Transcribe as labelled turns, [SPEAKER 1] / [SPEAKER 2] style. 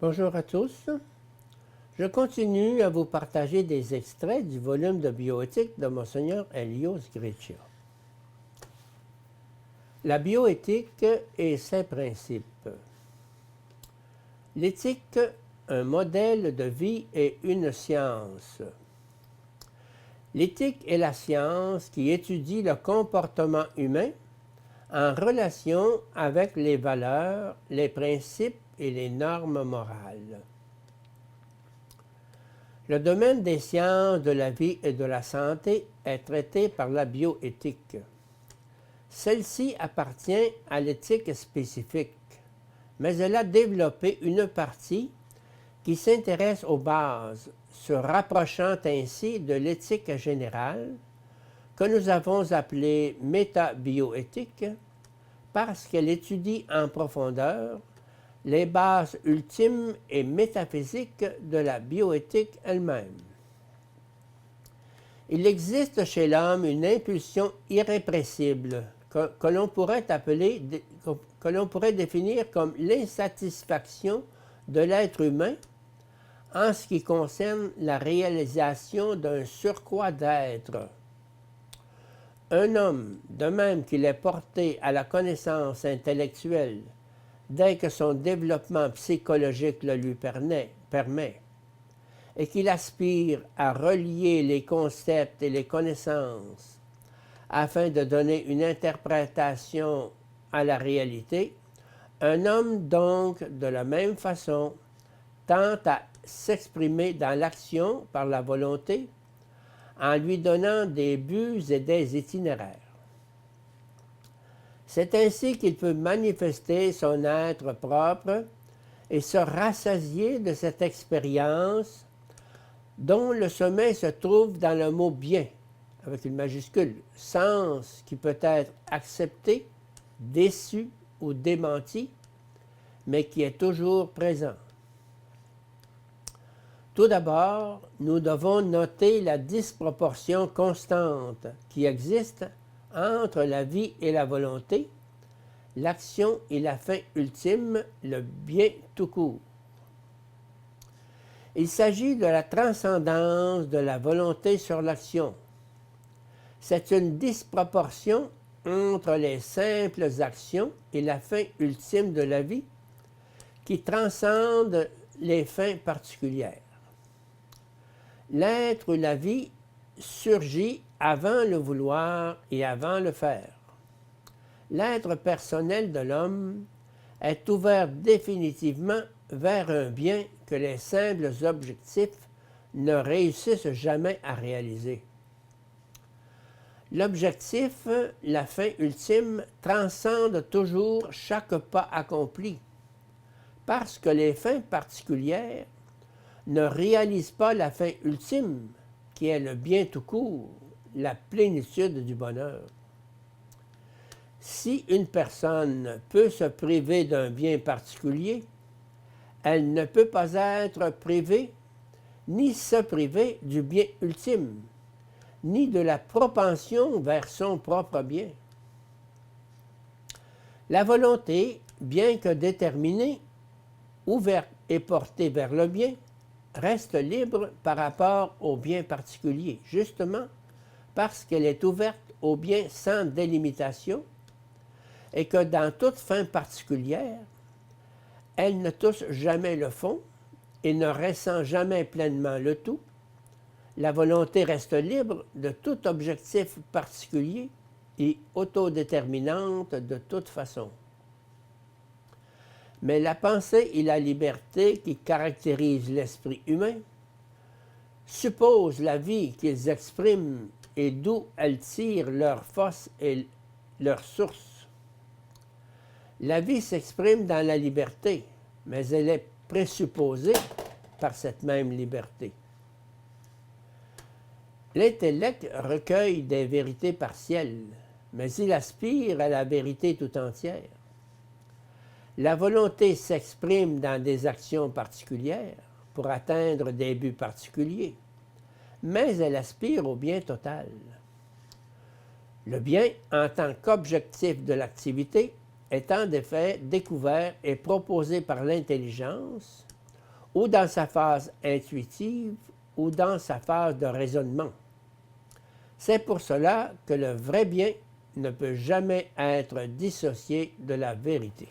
[SPEAKER 1] Bonjour à tous. Je continue à vous partager des extraits du volume de bioéthique de Monseigneur Elios Greccia. La bioéthique et ses principes. L'éthique, un modèle de vie et une science. L'éthique est la science qui étudie le comportement humain en relation avec les valeurs, les principes et les normes morales. Le domaine des sciences de la vie et de la santé est traité par la bioéthique. Celle-ci appartient à l'éthique spécifique, mais elle a développé une partie qui s'intéresse aux bases, se rapprochant ainsi de l'éthique générale, que nous avons appelée métabioéthique, parce qu'elle étudie en profondeur les bases ultimes et métaphysiques de la bioéthique elle-même. Il existe chez l'homme une impulsion irrépressible que l'on pourrait définir comme l'insatisfaction de l'être humain en ce qui concerne la réalisation d'un surcroît d'être. Un homme, de même qu'il est porté à la connaissance intellectuelle dès que son développement psychologique le lui permet, et qu'il aspire à relier les concepts et les connaissances afin de donner une interprétation à la réalité, un homme donc, de la même façon, tente à s'exprimer dans l'action par la volonté en lui donnant des buts et des itinéraires. C'est ainsi qu'il peut manifester son être propre et se rassasier de cette expérience dont le sommet se trouve dans le mot « bien », avec une majuscule, sens qui peut être accepté, déçu ou démenti, mais qui est toujours présent. Tout d'abord, nous devons noter la disproportion constante qui existe entre la vie et la volonté, l'action et la fin ultime, le bien tout court. Il s'agit de la transcendance de la volonté sur l'action. C'est une disproportion entre les simples actions et la fin ultime de la vie qui transcende les fins particulières. L'être ou la vie surgit avant le vouloir et avant le faire. L'être personnel de l'homme est ouvert définitivement vers un bien que les simples objectifs ne réussissent jamais à réaliser. L'objectif, la fin ultime, transcende toujours chaque pas accompli, parce que les fins particulières ne réalisent pas la fin ultime, qui est le bien tout court, la plénitude du bonheur. Si une personne peut se priver d'un bien particulier, elle ne peut pas être privée, ni se priver du bien ultime, ni de la propension vers son propre bien. La volonté, bien que déterminée, ouverte et portée vers le bien, reste libre par rapport au bien particulier, justement parce qu'elle est ouverte au bien sans délimitation et que dans toute fin particulière, elle ne touche jamais le fond et ne ressent jamais pleinement le tout. La volonté reste libre de tout objectif particulier et autodéterminante de toute façon. Mais la pensée et la liberté qui caractérisent l'esprit humain supposent la vie qu'ils expriment et d'où elles tirent leur force et leur source. La vie s'exprime dans la liberté, mais elle est présupposée par cette même liberté. L'intellect recueille des vérités partielles, mais il aspire à la vérité tout entière. La volonté s'exprime dans des actions particulières pour atteindre des buts particuliers, mais elle aspire au bien total. Le bien, en tant qu'objectif de l'activité, est en effet découvert et proposé par l'intelligence ou dans sa phase intuitive, ou dans sa phase de raisonnement. C'est pour cela que le vrai bien ne peut jamais être dissocié de la vérité.